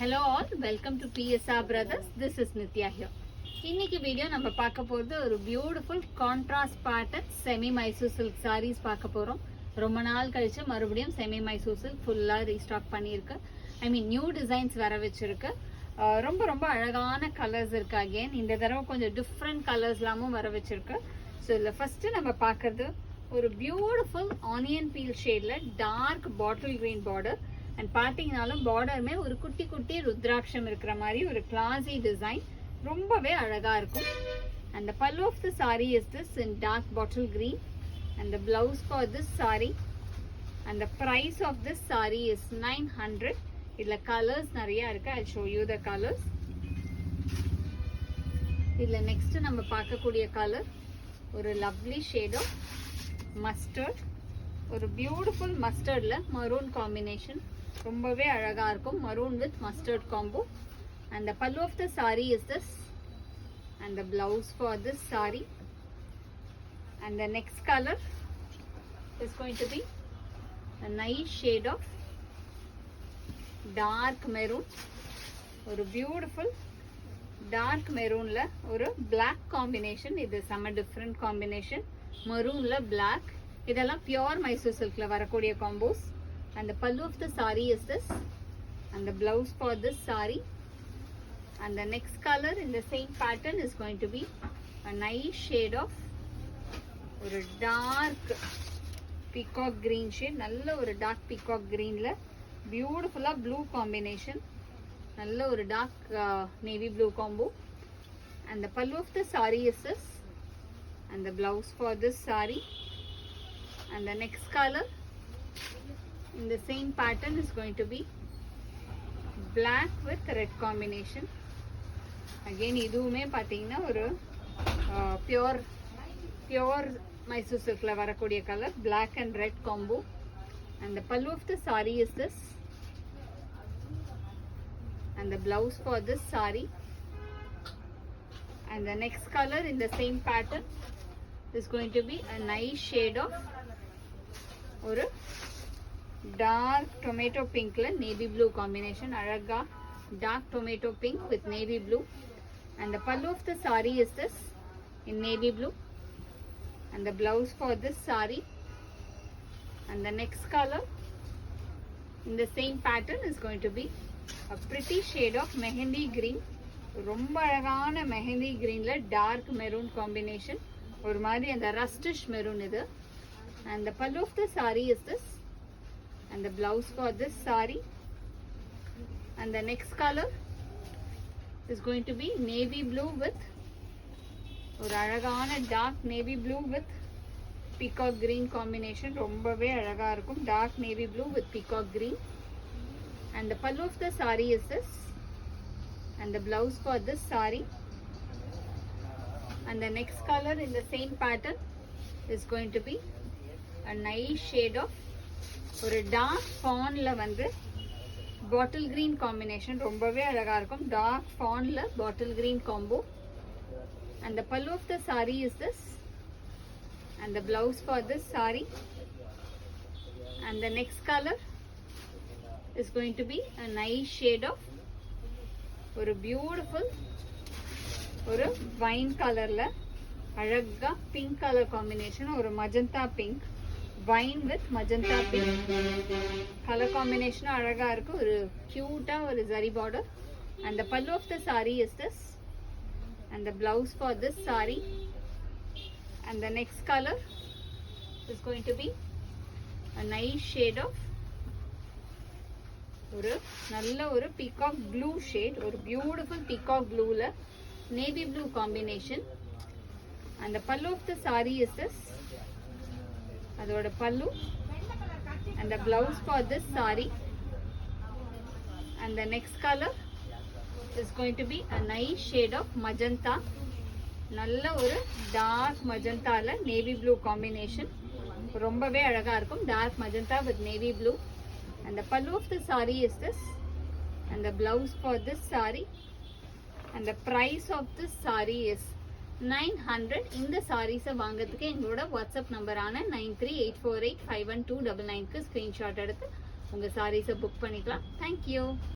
Hello all, welcome to PSR Brothers. This is Nitya here. இன்னைக்கு video நம்ம பார்க்க போறது ஒரு beautiful contrast pattern semi Mysore silk sarees பார்க்க போறோம். ரொம்ப நாள் கழிச்சு மறுபடியும் செமி மைசூர் சில்க் ஃபுல்லா ரீஸ்டாக் பண்ணியிருக்கு. நியூ டிசைன்ஸ் வர வச்சிருக்கு. ரொம்ப ரொம்ப அழகான கலர்ஸ் இருக்கு. அகைன் இந்த தடவை கொஞ்சம் டிஃப்ரெண்ட் கலர்ஸ்லாமும் வர வச்சிருக்கு. ஸோ இதில் ஃபர்ஸ்ட் நம்ம பார்க்கறது ஒரு பியூட்டிஃபுல் ஆனியன் பீல் ஷேட்ல dark bottle green border and பார்த்தீங்கன்னாலும் பார்டருமே ஒரு குட்டி குட்டி ருத்ராட்சம் இருக்கிற மாதிரி ஒரு கிளாசி டிசைன் ரொம்பவே அழகா இருக்கும். And the pallu of the saree is this in dark bottle green and the blouse for this saree and the price of this saree is 900. இதுல கலர்ஸ் நிறைய இருக்கு. I'll show you the colors. இதுல next நம்ம பார்க்கக்கூடிய colour ஒரு lovely shade of mustard, ஒரு beautiful மஸ்டர்ட்ல maroon combination ரொம்பவே அழகா இருக்கும். Maroon with mustard combo. And the pallu of the saree is this and the blouse for this saree. And the next color is going to be a nice shade of dark maroon, ஒரு beautiful dark maroonல ஒரு black combination. இது செம different combination. maroonல black, இதெல்லாம் pure Mysore silkல வரக்கூடிய combos. And the pallu of the saree is this and the blouse for this saree. And the next color in the same pattern is going to be a nice shade of ஒரு dark peacock green shade. நல்ல ஒரு dark peacock greenல beautiful blue combination. நல்ல ஒரு dark navy blue combo. And the pallu of the saree is this and the blouse for this saree. And the next color in the same pattern is going to be black with red combination. Again இதுவுமே பார்த்தீங்கன்னா ஒரு pure Mysore சில்க்ல வரக்கூடிய colour black and red combo. And the pallu of the saree is this and the blouse for this saree. And the next color in the same pattern is going to be a nice shade of ஒரு dark tomato pinkல navy blue combination. அழகா dark tomato pink with navy blue. And the pallu of the saree is this in navy blue and the blouse for this saree. And the next color in the same pattern is going to be a pretty shade of mehendi green. ரொம்ப அழகான mehendi greenல dark maroon combination, ஒரு மாதிரி அந்த rustish maroon இது. And the pallu of the saree is this and the blouse for this saree. And the next color is going to be navy blue with ஒரு அழகான dark navy blue with peacock green combination. ரொம்பவே அழகா இருக்கும் dark navy blue with peacock green. And the pallu of the saree is this and the blouse for this saree. And the next color in the same pattern is going to be a nice shade of ஒரு dark ஃபான்ல வந்து bottle green combination ரொம்பவே அழகா இருக்கும். Dark ஃபான்ல bottle green combo. And the pallu of the saree is this and the blouse for this saree. And the next color is going to be a nice shade of ஒரு beautiful ஒரு wine கலர்ல அழகா pink colour combination, ஒரு magenta pink, wine with magenta pink colour combination அழகா இருக்கு. ஒரு கியூட்டா ஒரு zari border. And the pallu of the saree is this and the blouse for this saree. And the next color is going to be a nice shade of ஒரு நல்ல ஒரு peacock blue shade, ஒரு beautiful peacock blueல navy blue combination. And the pallu of the saree is this அதோட பல்லு and the blouse for this saree. And the next color is going to be a nice shade of magenta. நல்ல ஒரு dark magentaல navy blue combination ரொம்பவே அழகா இருக்கும். dark magenta with navy blue. And the pallu of the saree is this and the blouse for this saree. And the price of this saree is 900. இந்த சாரீஸை வாங்கிறதுக்கு எங்களோட WhatsApp நம்பரான 9384851299க்கு screenshot எடுத்து உங்கள் சாரீஸை book பண்ணிக்கலாம். Thank you.